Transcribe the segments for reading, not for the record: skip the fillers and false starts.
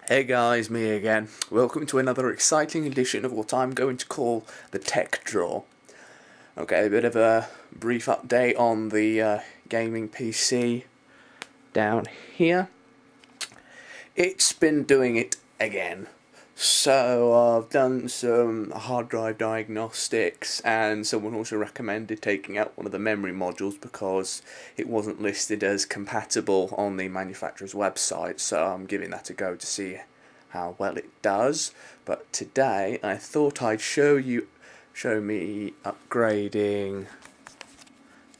Hey guys, me again. Welcome to another exciting edition of what I'm going to call the Tech Draw. Okay, a bit of a brief update on the gaming PC down here. It's been doing it again. So I've done some hard drive diagnostics, and someone also recommended taking out one of the memory modules because it wasn't listed as compatible on the manufacturer's website, so I'm giving that a go to see how well it does. But today I thought I'd show me upgrading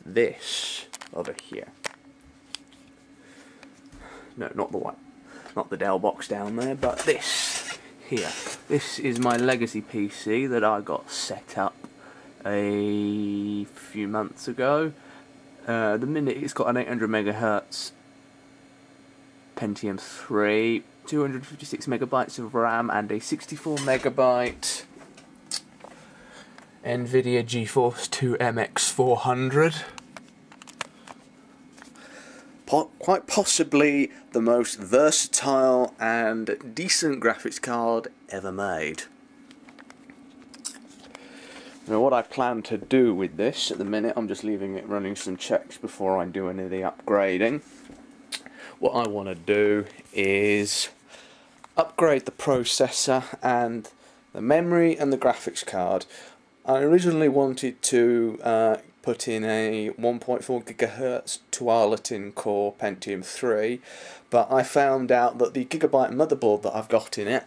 this over here. No, not the one. Not the Dell box down there, but this here. This is my legacy PC that I got set up a few months ago. The minute it's got an 800 MHz Pentium 3, 256 megabytes of RAM, and a 64 megabyte NVIDIA GeForce 2 MX 400. Quite possibly the most versatile and decent graphics card ever made. Now what I plan to do with this at the minute, I'm just leaving it running some checks before I do any of the upgrading. What I want to do is upgrade the processor and the memory and the graphics card. I originally wanted to put in a 1.4 GHz Tualatin Core Pentium 3, but I found out that the Gigabyte motherboard that I've got in it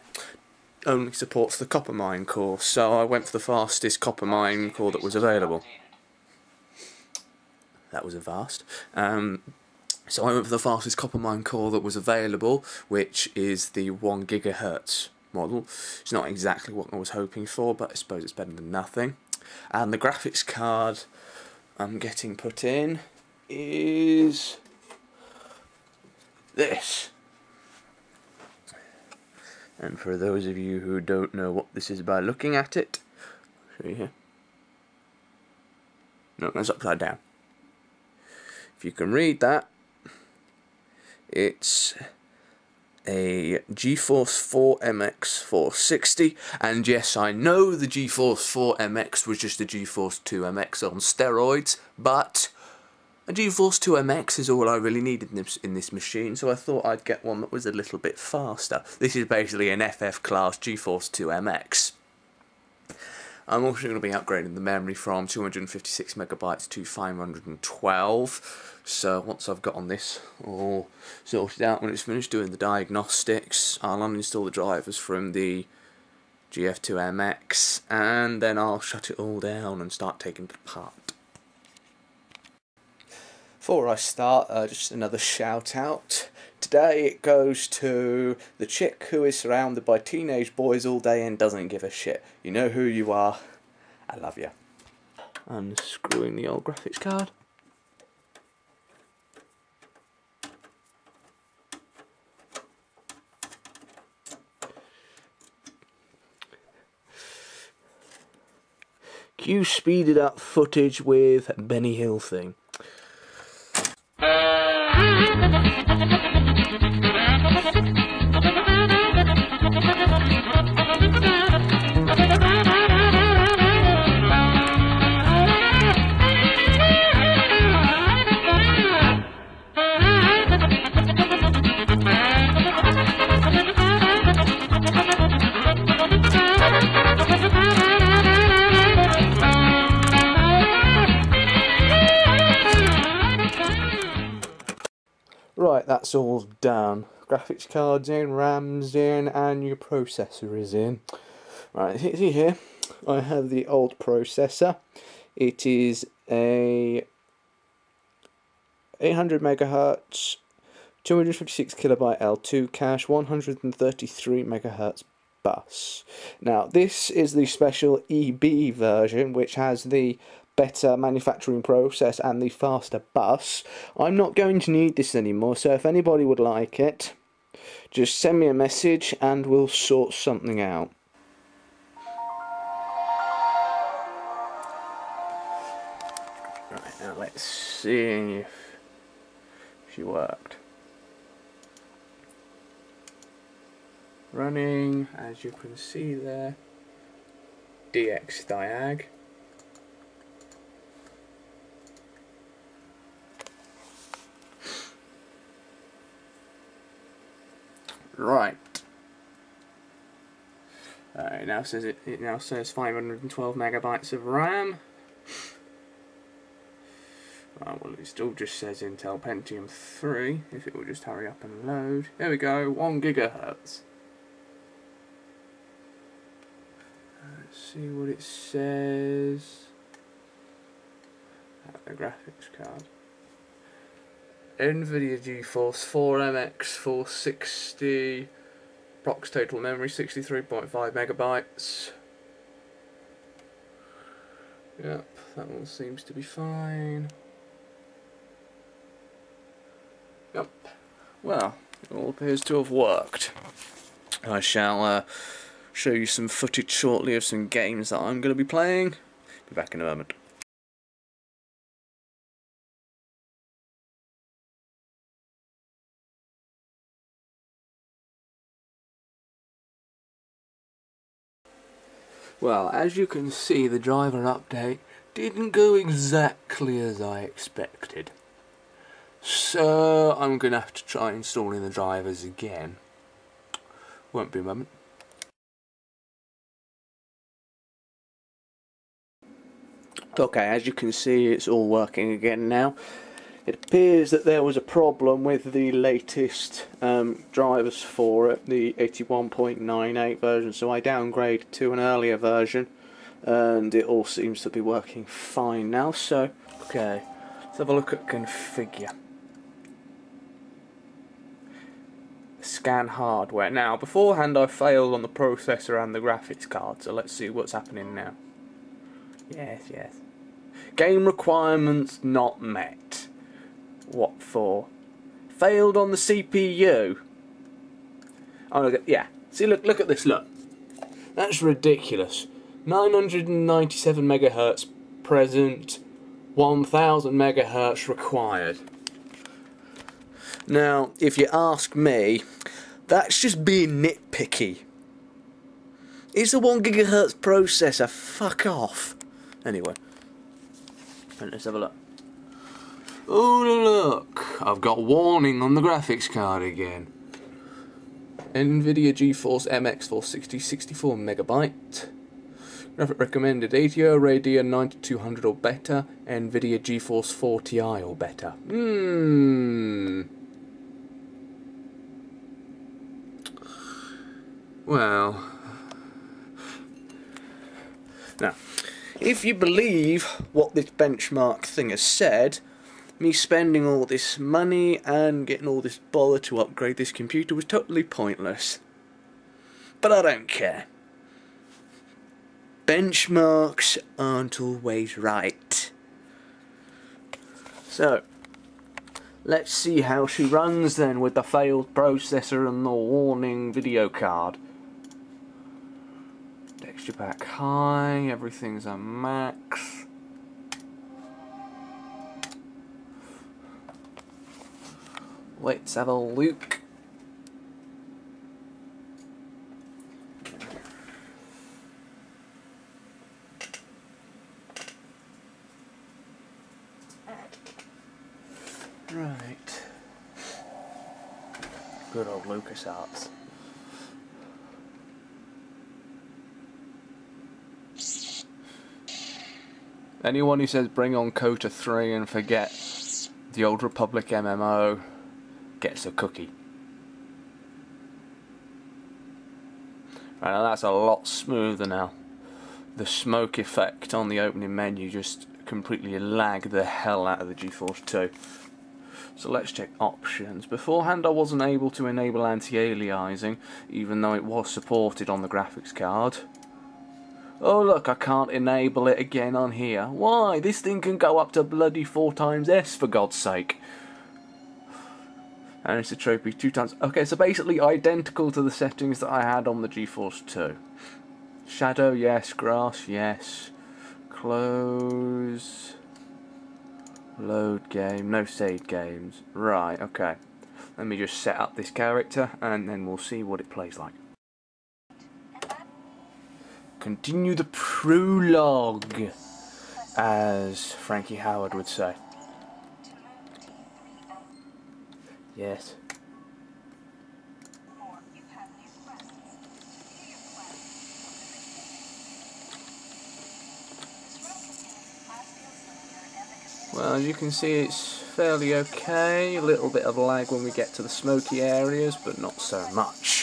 only supports the Coppermine core, so I went for the fastest Coppermine core that was available. That was a vast. So I went for the fastest Coppermine core that was available, which is the 1 GHz model. It's not exactly what I was hoping for, but I suppose it's better than nothing. And the graphics card I'm getting put in is this. And for those of you who don't know what this is by looking at it, I'll show you here. No, that's upside down. If you can read that, it's a GeForce 4 MX 460, and yes, I know the GeForce 4 MX was just a GeForce 2 MX on steroids, but a GeForce 2 MX is all I really needed in this machine, so I thought I'd get one that was a little bit faster. This is basically an FF class GeForce 2 MX. I'm also going to be upgrading the memory from 256 megabytes to 512. So once I've got on this all sorted out, when it's finished doing the diagnostics, I'll uninstall the drivers from the GF2MX, and then I'll shut it all down and start taking it apart. Before I start, just another shout out. Today it goes to the chick who is surrounded by teenage boys all day and doesn't give a shit. You know who you are. I love you. Unscrewing the old graphics card. Cue speeded up footage with Benny Hill thing. Right, that's all done. Graphics card's in, RAM's in, and your processor is in. Right, see here, I have the old processor. It is a 800 megahertz, 256 kilobyte L2 cache, 133 megahertz bus. Now, this is the special EB version, which has the better manufacturing process and the faster bus. I'm not going to need this anymore, so if anybody would like it, just send me a message and we'll sort something out. Right, now let's see if she worked. running, as you can see there, DX Diag. Right. It now says 512 megabytes of RAM. Well, it still just says Intel Pentium 3. If it will just hurry up and load. There we go, 1 gigahertz. Let's see what it says. The graphics card. NVIDIA GeForce 4MX 460. Prox total memory 63.5 megabytes. Yep, that all seems to be fine. Yep. Well, it all appears to have worked. I shall show you some footage shortly of some games that I'm going to be playing. Be back in a moment. Well, as you can see, the driver update didn't go exactly as I expected. So I'm going to have to try installing the drivers again. Won't be a moment. Okay, as you can see, it's all working again now. It appears that there was a problem with the latest drivers for it, the 81.98 version, so I downgraded to an earlier version, and it all seems to be working fine now. So, okay, let's have a look at configure. Scan hardware. Now, beforehand I failed on the processor and the graphics card, so let's see what's happening now. Yes. Game requirements not met. What for? Failed on the CPU. Oh, look at, yeah. See, look at this, look. That's ridiculous. 997 megahertz present, 1000 megahertz required. Now, if you ask me, that's just being nitpicky. It's a 1 gigahertz processor, fuck off. Anyway, let's have a look. Oh look, I've got warning on the graphics card again. NVIDIA GeForce MX 460 64 megabyte. Graphic recommended ATO Radeon 9200 or better. NVIDIA GeForce 4 Ti or better. Well, now, if you believe what this benchmark thing has said, me spending all this money and getting all this bother to upgrade this computer was totally pointless. But I don't care. Benchmarks aren't always right. So, let's see how she runs then with the failed processor and the warning video card. Texture pack high, everything's a max. Let's have a look. Right. Good old LucasArts. Anyone who says bring on Kota 3 and forget the Old Republic MMO gets a cookie. Right, now that's a lot smoother now. The smoke effect on the opening menu just completely lagged the hell out of the GeForce 2. So let's check options. Beforehand I wasn't able to enable anti-aliasing, even though it was supported on the graphics card. Oh look, I can't enable it again on here. Why? This thing can go up to bloody 4x for God's sake. Anisotropy 2x. Okay, so basically identical to the settings that I had on the GeForce 2. Shadow, yes. Grass, yes. Close. Load game. No saved games. Right, okay. Let me just set up this character and then we'll see what it plays like. continue the prologue, as Frankie Howerd would say. Yes. Well, as you can see, it's fairly okay. A little bit of lag when we get to the smoky areas, but not so much.